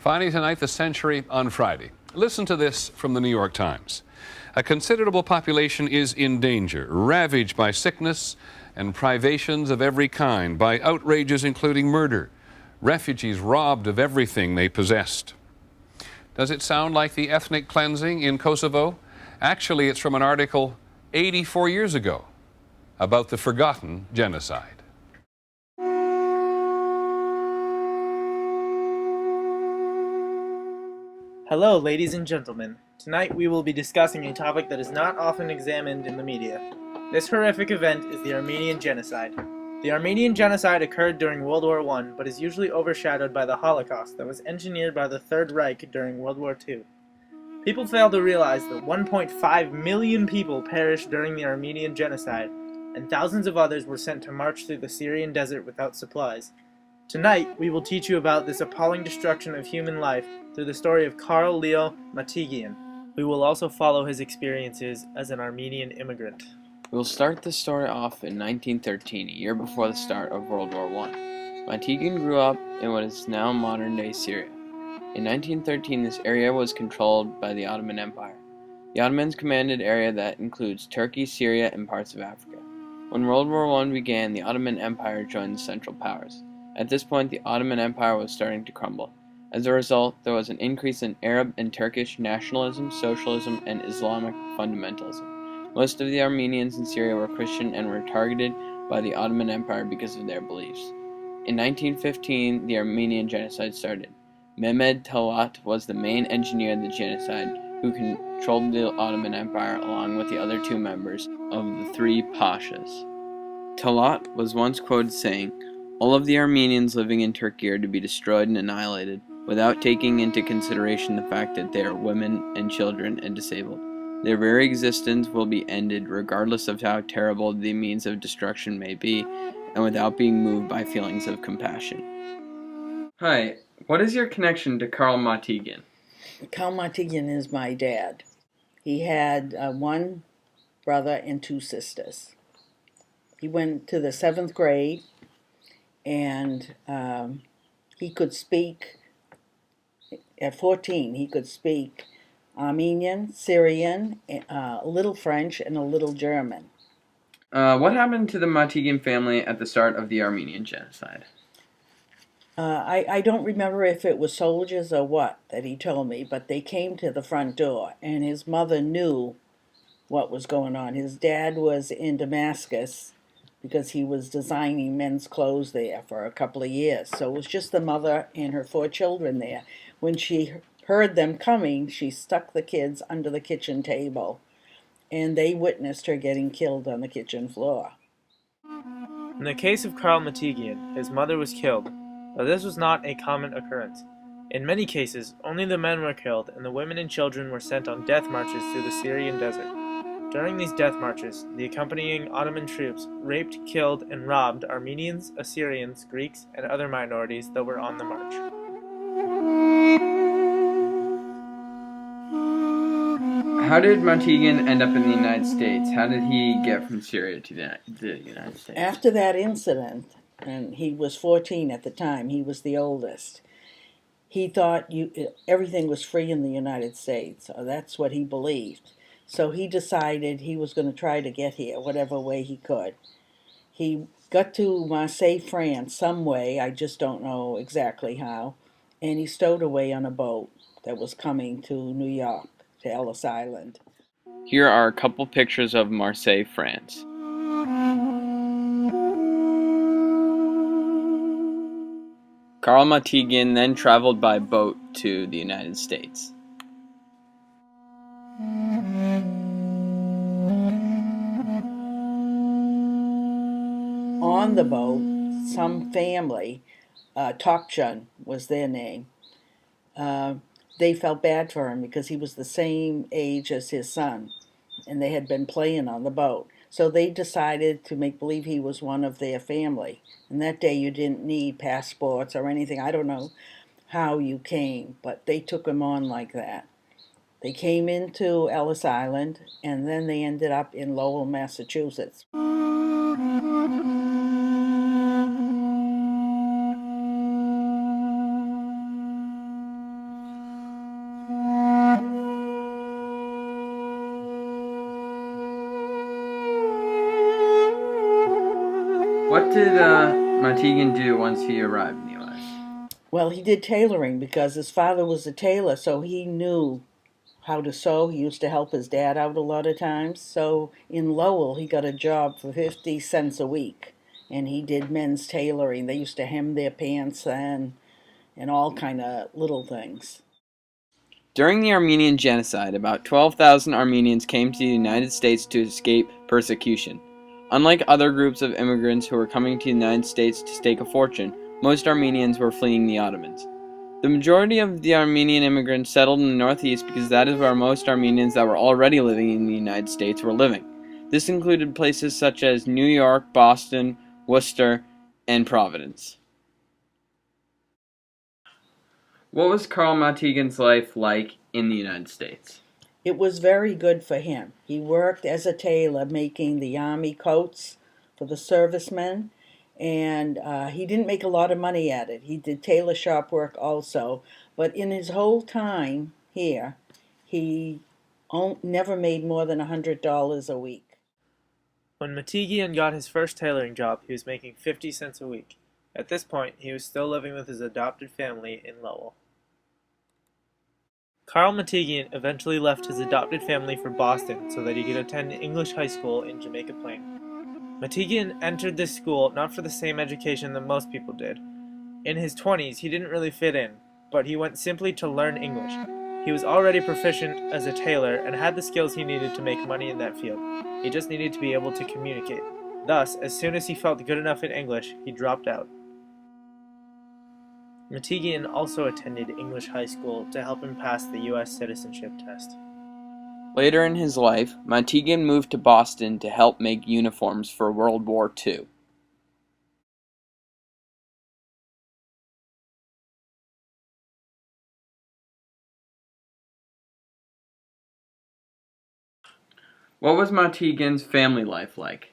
Finding tonight the century on Friday. Listen to this from the New York Times. A considerable population is in danger, ravaged by sickness and privations of every kind, by outrages including murder, refugees robbed of everything they possessed. Does it sound like the ethnic cleansing in Kosovo? Actually, it's from an article 84 years ago about the forgotten genocide. Hello, ladies and gentlemen. Tonight we will be discussing a topic that is not often examined in the media. This horrific event is the Armenian Genocide. The Armenian Genocide occurred during World War I, but is usually overshadowed by the Holocaust that was engineered by the Third Reich during World War II. People fail to realize that 1.5 million people perished during the Armenian Genocide, and thousands of others were sent to march through the Syrian desert without supplies. Tonight, we will teach you about this appalling destruction of human life through the story of Carl Leo Matigian. We will also follow his experiences as an Armenian immigrant. We'll start the story off in 1913, a year before the start of World War I. Matigian grew up in what is now modern-day Syria. In 1913, this area was controlled by the Ottoman Empire. The Ottomans commanded area that includes Turkey, Syria, and parts of Africa. When World War I began, the Ottoman Empire joined the Central Powers. At this point, the Ottoman Empire was starting to crumble. As a result, there was an increase in Arab and Turkish nationalism, socialism, and Islamic fundamentalism. Most of the Armenians in Syria were Christian and were targeted by the Ottoman Empire because of their beliefs. In 1915, the Armenian Genocide started. Mehmed Talat was the main engineer of the genocide, who controlled the Ottoman Empire along with the other two members of the three pashas. Talat was once quoted saying, "All of the Armenians living in Turkey are to be destroyed and annihilated, without taking into consideration the fact that they are women and children and disabled. Their very existence will be ended regardless of how terrible the means of destruction may be, and without being moved by feelings of compassion." Hi, what is your connection to Carl Matigian? Carl Matigian is my dad. He had one brother and two sisters. He went to the 7th grade, and he could speak, at 14, he could speak Armenian, Syrian, a little French, and a little German. What happened to the Matigian family at the start of the Armenian Genocide? I don't remember if it was soldiers or what that he told me, but they came to the front door, and his mother knew what was going on. His dad was in Damascus because he was designing men's clothes there for a couple of years. So it was just the mother and her 4 children there. When she heard them coming, she stuck the kids under the kitchen table, and they witnessed her getting killed on the kitchen floor. In the case of Carl Matigian, his mother was killed, but this was not a common occurrence. In many cases, only the men were killed, and the women and children were sent on death marches through the Syrian desert. During these death marches, the accompanying Ottoman troops raped, killed, and robbed Armenians, Assyrians, Greeks, and other minorities that were on the march. How did Matigian end up in the United States? How did he get from Syria to the United States? After that incident, and he was 14 at the time, he was the oldest, he thought everything was free in the United States, or that's what he believed. So he decided he was going to try to get here whatever way he could. He got to Marseille, France, some way, I just don't know exactly how, and he stowed away on a boat that was coming to New York, to Ellis Island. Here are a couple pictures of Marseille, France. Carl Matigian then traveled by boat to the United States. On the boat, some family, Thompkins was their name, they felt bad for him because he was the same age as his son, and they had been playing on the boat. So they decided to make believe he was one of their family. And that day you didn't need passports or anything. I don't know how you came, but they took him on like that. They came into Ellis Island, and then they ended up in Lowell, Massachusetts. What did Matigian do once he arrived in the U.S.? Well, he did tailoring because his father was a tailor, so he knew how to sew. He used to help his dad out a lot of times. So in Lowell, he got a job for 50 cents a week, and he did men's tailoring. They used to hem their pants and all kind of little things. During the Armenian Genocide, about 12,000 Armenians came to the United States to escape persecution. Unlike other groups of immigrants who were coming to the United States to stake a fortune, most Armenians were fleeing the Ottomans. The majority of the Armenian immigrants settled in the Northeast because that is where most Armenians that were already living in the United States were living. This included places such as New York, Boston, Worcester, and Providence. What was Carl Matigian's life like in the United States? It was very good for him. He worked as a tailor making the army coats for the servicemen, and he didn't make a lot of money at it. He did tailor shop work also, but in his whole time here, he never made more than $100 a week. When Matigian got his first tailoring job, he was making 50 cents a week. At this point, he was still living with his adopted family in Lowell. Carl Matigian eventually left his adopted family for Boston so that he could attend English high school in Jamaica Plain. Matigian entered this school not for the same education that most people did. In his 20s, he didn't really fit in, but he went simply to learn English. He was already proficient as a tailor and had the skills he needed to make money in that field. He just needed to be able to communicate. Thus, as soon as he felt good enough in English, he dropped out. Matigian also attended English high school to help him pass the U.S. citizenship test. Later in his life, Matigian moved to Boston to help make uniforms for World War II. What was Matigian's family life like?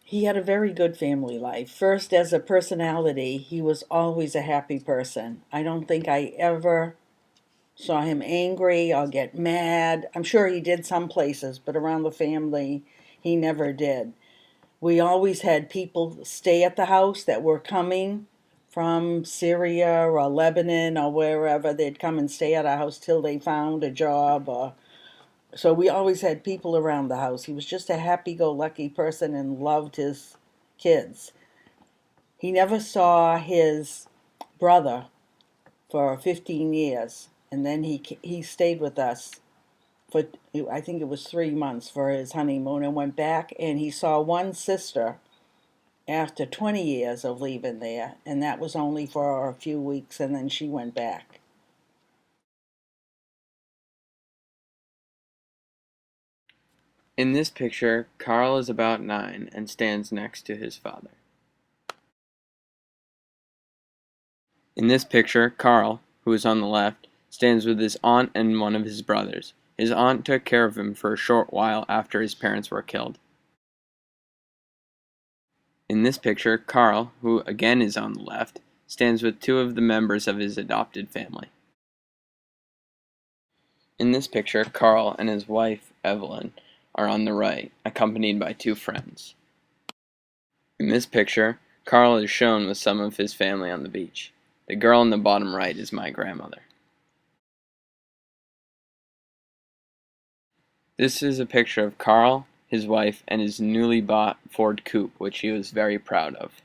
He had a very good family life. First, as a personality, he was always a happy person. I don't think I ever saw him angry or get mad. I'm sure he did some places, but around the family, he never did. We always had people stay at the house that were coming from Syria or Lebanon or wherever. They'd come and stay at our house till they found a job. So we always had people around the house. He was just a happy-go-lucky person and loved his kids. He never saw his brother for 15 years, and then he stayed with us for, I think it was 3 months for his honeymoon, and went back, and he saw one sister after 20 years of leaving there, and that was only for a few weeks, and then she went back. In this picture, Carl is about 9 and stands next to his father. In this picture, Carl, who is on the left, stands with his aunt and one of his brothers. His aunt took care of him for a short while after his parents were killed. In this picture, Carl, who again is on the left, stands with 2 of the members of his adopted family. In this picture, Carl and his wife, Evelyn, are on the right, accompanied by 2 friends. In this picture, Carl is shown with some of his family on the beach. The girl in the bottom right is my grandmother. This is a picture of Carl, his wife, and his newly bought Ford Coupe, which he was very proud of.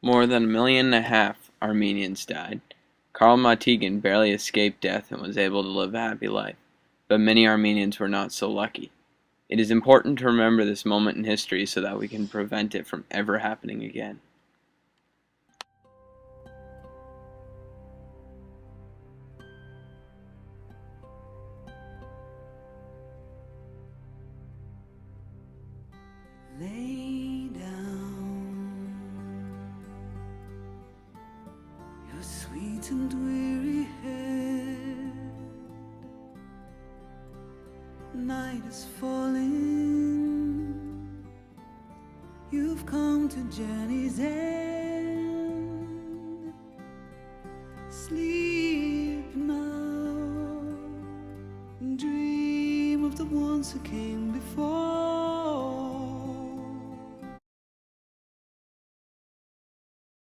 More than 1.5 million Armenians died. Carl Matigian barely escaped death and was able to live a happy life, but many Armenians were not so lucky. It is important to remember this moment in history so that we can prevent it from ever happening again. Lay down your sweet and weary head. Night is falling. You've come to journey's end. Sleep now. Dream of the ones who came before.